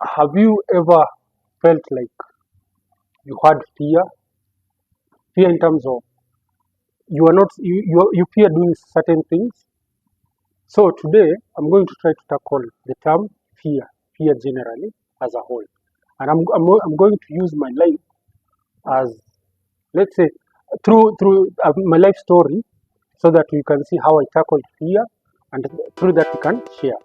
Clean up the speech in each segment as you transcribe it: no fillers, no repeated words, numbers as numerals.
Have you ever felt like you had fear? Fear in terms of you are not you fear doing certain things. So today I'm going to try to tackle the term fear generally as a whole, and I'm going to use my life as, let's say, through my life story, so that you can see how I tackled fear, and through that we can share.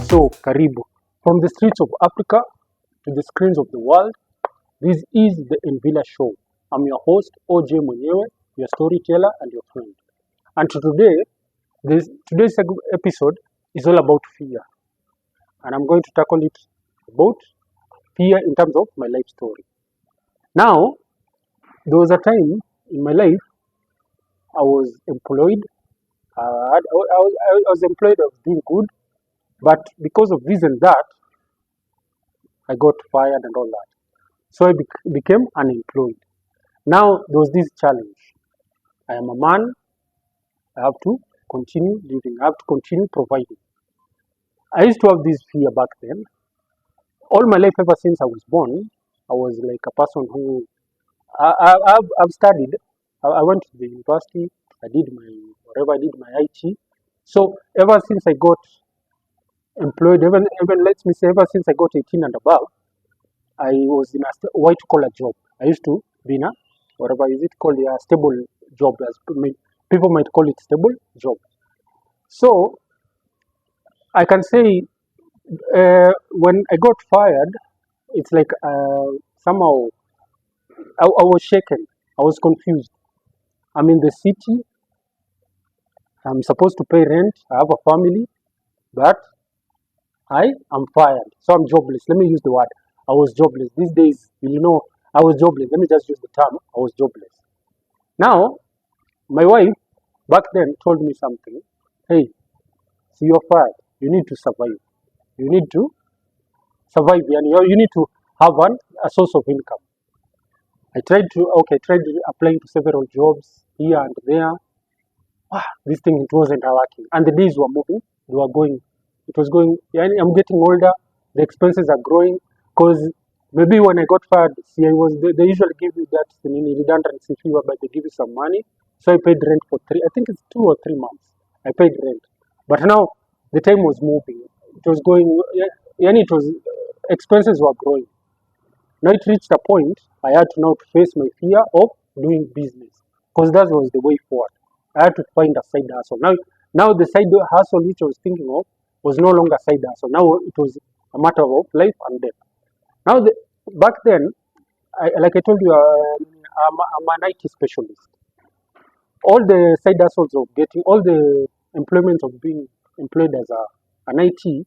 So karibu from the streets of Africa to the screens of the world. This is the Envila Show. I'm your host, OJ Mwenyewe, your storyteller and your friend. And today's episode is all about fear. And I'm going to tackle it about fear in terms of my life story. Now, there was a time in my life I was employed. I was employed, I was doing good. But because of this and that, I got fired and all that. So I became unemployed. Now, there was this challenge. I am a man, I have to continue living, I have to continue providing. I used to have this fear back then. All my life, ever since I was born, I was like a person who I've studied. I went to the university. I did my whatever. I did my IT. So ever since I got employed, even let me say, ever since I got 18 and above, I was in a white collar job. I used to be in a whatever is it called, a stable job, as people might call it stable job. So I can say when I got fired, it's like somehow I was shaken. I was confused. I'm in the city. I'm supposed to pay rent. I have a family, but I am fired. So I'm jobless. Let me use the word. I was jobless. These days, I was jobless. Let me just use the term. I was jobless. Now, my wife back then told me something. Hey, see, you're fired. You need to survive. You need to survive, and you need to have a source of income. I tried applying to several jobs here and there. This thing, it wasn't working, and the days were moving. They were going. It was going. Yeah, I'm getting older. The expenses are growing because maybe when I got fired, see, they usually give you that redundancy fee, but they give you some money. So I paid rent for three. I think it's 2 or 3 months. I paid rent, but now the time was moving. It was going. Yeah, and it was expenses were growing. Now it reached a point I had to now face my fear of doing business, because that was the way forward. I had to find a side hustle. Now the side hustle which I was thinking of was no longer side hustle. Now it was a matter of life and death. Now back then, like I told you, I'm an IT specialist. All the side hustles of getting all the employments of being employed as an IT,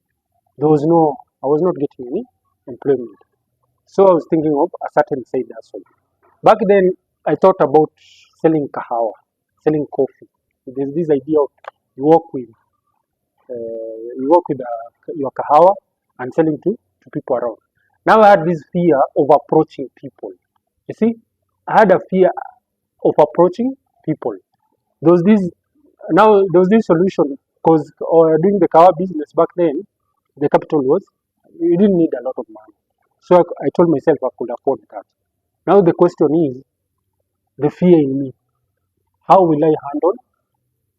there was no, I was not getting any employment. So I was thinking of a certain side hustle. Back then, I thought about selling kahawa, selling coffee. There's this idea of you work with your kahawa and selling to people around. Now I had this fear of approaching people. You see, I had a fear of approaching people. There was this there was this solution, because doing the kahawa business back then, the capital was, you didn't need a lot of money. So I told myself I could afford that. Now the question is the fear in me. How will I handle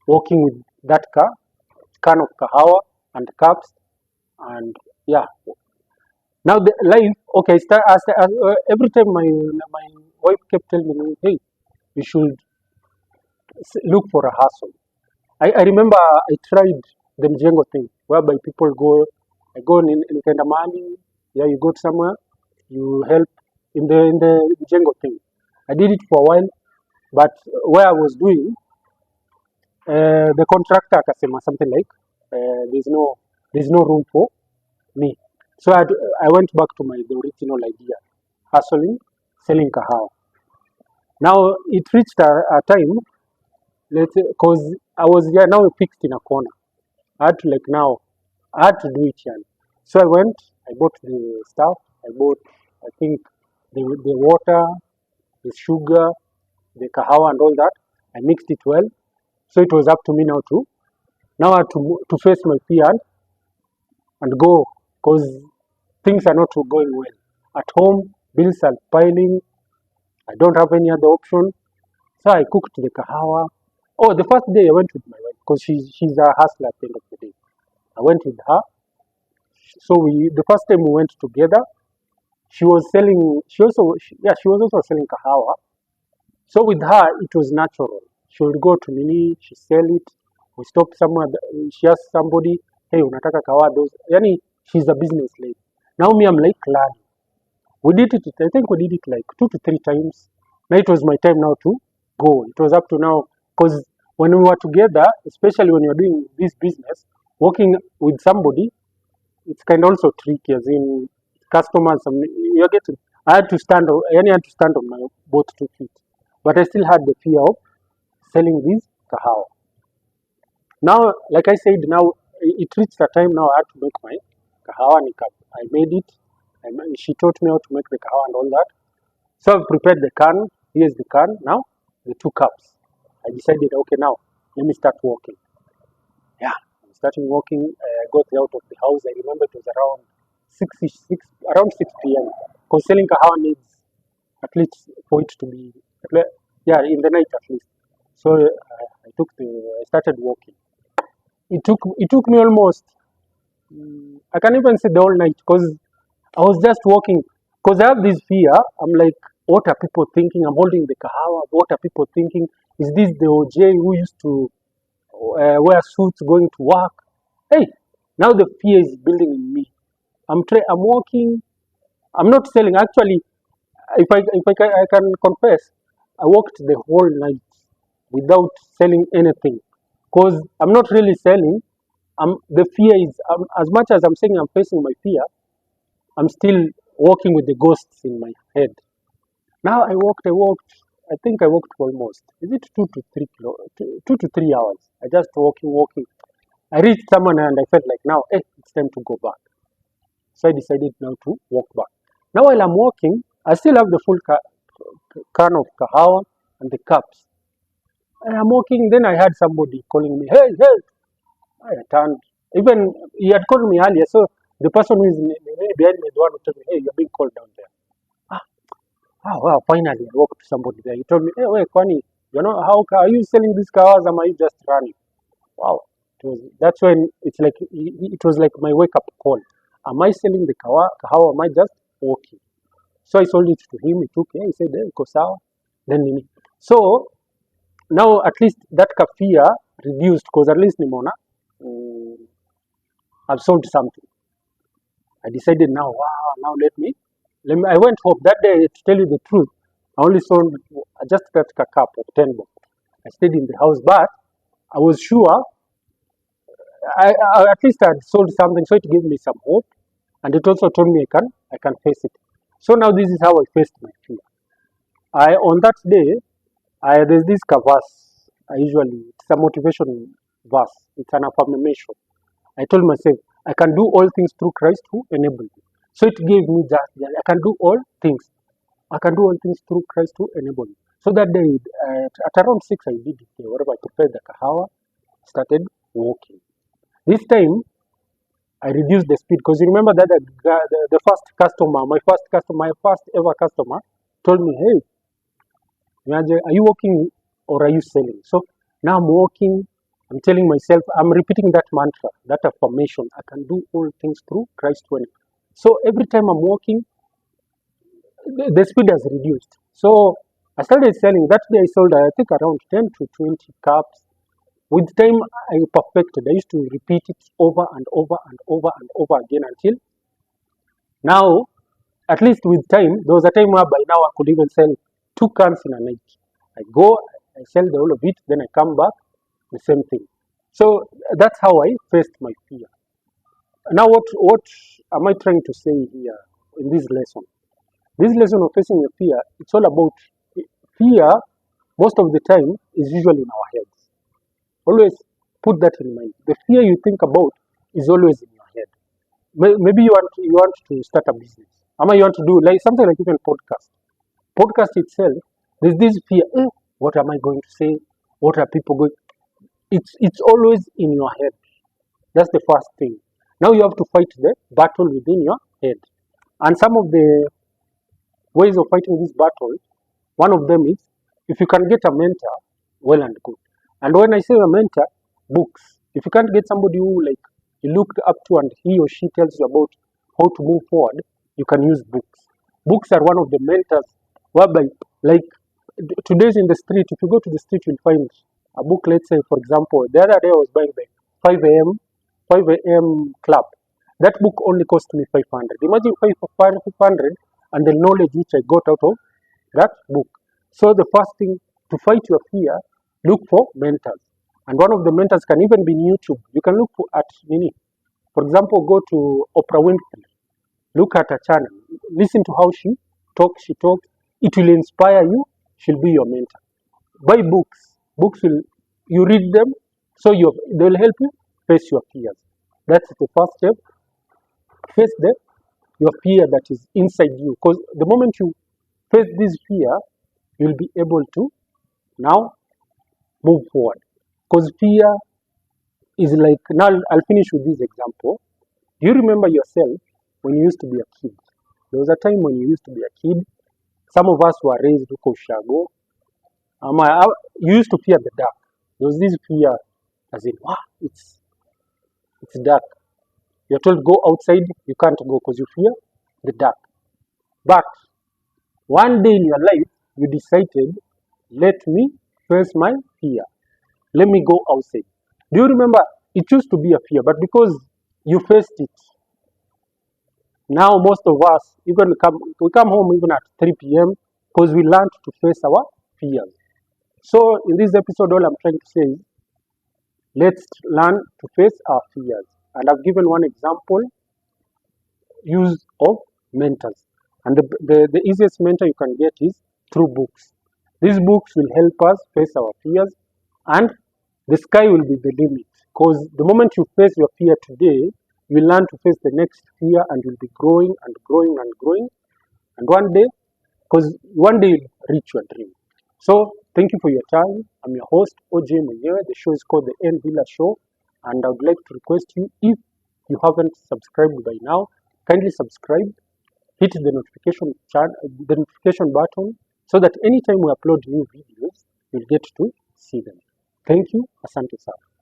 working with that can of kahawa and cups, and yeah. Now the life, okay. Every time my wife kept telling me, hey, you should look for a hustle. I remember I tried the mjengo thing, whereby people go, I go in Kendamani, yeah, you go somewhere, you help in the mjengo thing. I did it for a while, but where I was doing, the contractor akasema something like, there's no room for me. So I went back to the original idea, hustling, selling kahawa. Now it reached a time, let's say, because I was now fixed in a corner. I had to like now, I had to do it. And so I went, I bought the stuff, I bought, I think, the water, the sugar, the kahawa and all that. I mixed it well. So it was up to me now I had to face my fear and go, because things are not going well. At home, bills are piling. I don't have any other option. So I cooked the kahawa. Oh, the first day I went with my wife because she's a hustler at the end of the day. I went with her. So the first time we went together, she was selling. She was also selling kahawa. So with her, it was natural. She would go to Mini, she sell it. We stop somewhere. She asked somebody, "Hey, unataka kahawa?" Those, yani, she's a business lady. Now me, I'm like learning. We did it. I think we did it like 2 to 3 times. Now it was my time now to go. It was up to now because when we were together, especially when you're doing this business, working with somebody, it's kind of also tricky. As in customers, you're getting. I had to stand. I had to stand on my both 2 feet, but I still had the fear of selling this kahawa. Now, like I said, now it reached a time now I had to make my kahawa and cup. I made it. She taught me how to make the kahawa and all that. So I prepared the can. Here's the can. Now the 2 cups. I decided, okay, now let me start walking. Yeah, I started walking. I got out of the house. I remember it was around 6 p.m. Because selling kahawa needs at least for it to be, yeah, in the night at least. So I started walking. It took me almost, I can't even say the whole night because I was just walking because I have this fear. I'm like, what are people thinking? I'm holding the kahawa. What are people thinking? Is this the OJ who used to wear suits going to work? Hey, now the fear is building in me. I'm walking. I'm not selling. Actually, if I can confess, I walked the whole night without selling anything because I'm not really selling. The fear is, as much as I'm saying I'm facing my fear, I'm still walking with the ghosts in my head. Now I walked. I think I walked for almost, is it 2 to 3 hours? I just walking. I reached someone and I felt like now, hey, it's time to go back. So I decided now to walk back. Now while I'm walking, I still have the full can of kahawa and the cups. And I'm walking, then I had somebody calling me, hey, hey. I turned. Even he had called me earlier, so the person who is behind me, the one who told me, hey, you're being called down there. Ah, wow, finally I walked to somebody there. He told me, hey, wait, Kwani, how are you selling these cars? Am I just running? Wow. That's when it's like, it was like my wake up call. Am I selling the car? How am I just walking? So I sold it to him. He took it. He said, hey, Kosawa. Then, so now at least that kafia reduced because at least Nimona, I've sold something. I decided now, wow, now let me. I went home that day. To tell you the truth, I only sold just that cup of 10 bob. I stayed in the house, but I was sure I at least had sold something, so it gave me some hope, and it also told me I can face it. So now this is how I faced my fear. I on that day, there's this verse. It's a motivation verse. It's an affirmation. I told myself I can do all things through Christ who enabled me. So it gave me that I can do all things. I can do all things through Christ who enabled me. So that day, at around 6, I did it. Whatever I prepared the kahawa, started walking. This time, I reduced the speed because you remember that the first customer, my first ever customer, told me, "Hey, are you walking or are you selling?" So now I'm walking. I'm telling myself, I'm repeating that mantra, that affirmation. I can do all things through Christ when. So every time I'm walking, the speed has reduced. So I started selling. That day I sold, I think, around 10 to 20 cups. With time, I perfected. I used to repeat it over and over and over and over again until now, at least with time, there was a time where by now I could even sell 2 cans in a night. I go, I sell the whole of it, then I come back, the same thing. So that's how I faced my fear. Now, what am I trying to say here in this lesson? This lesson of facing your fear, it's all about fear. Most of the time is usually in our heads. Always, Put that in mind. The fear you think about is always in your head. Maybe you want to start a business. Ama you want to do like something like even podcast. Podcast itself, there's this fear. What am I going to say? What are people going? It's always in your head. That's the first thing. Now you have to fight the battle within your head. And some of the ways of fighting this battle, one of them is if you can get a mentor, well and good. And when I say a mentor, books. If you can't get somebody who like you looked up to and he or she tells you about how to move forward, you can use books. Books are one of the mentors whereby like today's in the street, if you go to the street you'll find a book, let's say for example, the other day I was buying the 5 a.m. club. That book only cost me 500. Imagine 500 and the knowledge which I got out of that book. So the first thing to fight your fear, look for mentors. And one of the mentors can even be in YouTube. You can look at Nini. For example, go to Oprah Winfrey. Look at her channel. Listen to how she talks. It will inspire you. She'll be your mentor. Buy books. You read them, so they will help you face your fears. That's the first step. Face your fear that is inside you. Because the moment you face this fear, you'll be able to now move forward. Because fear is like, now I'll finish with this example. Do you remember yourself when you used to be a kid? There was a time when you used to be a kid. Some of us were raised to Koshago. You used to fear the dark. There was this fear, as in, wow, it's dark. You're told go outside, you can't go because you fear the dark. But one day in your life, you decided, let me face my fear. Let me go outside. Do you remember? It used to be a fear, but because you faced it, now most of us we come home even at 3 p.m. because we learned to face our fears. So in this episode, all I'm trying to say is, let's learn to face our fears. And I've given one example, use of mentors. And the easiest mentor you can get is through books. These books will help us face our fears, and the sky will be the limit. Because the moment you face your fear today, you will learn to face the next fear, and you'll be growing and growing and growing. And one day you'll reach your dream. So thank you for your time. I'm your host, OJ Munyewe. The show is called the Envila Show. And I would like to request you, if you haven't subscribed by now, kindly subscribe, hit the notification button, so that anytime we upload new videos, you'll get to see them. Thank you. Asante sana.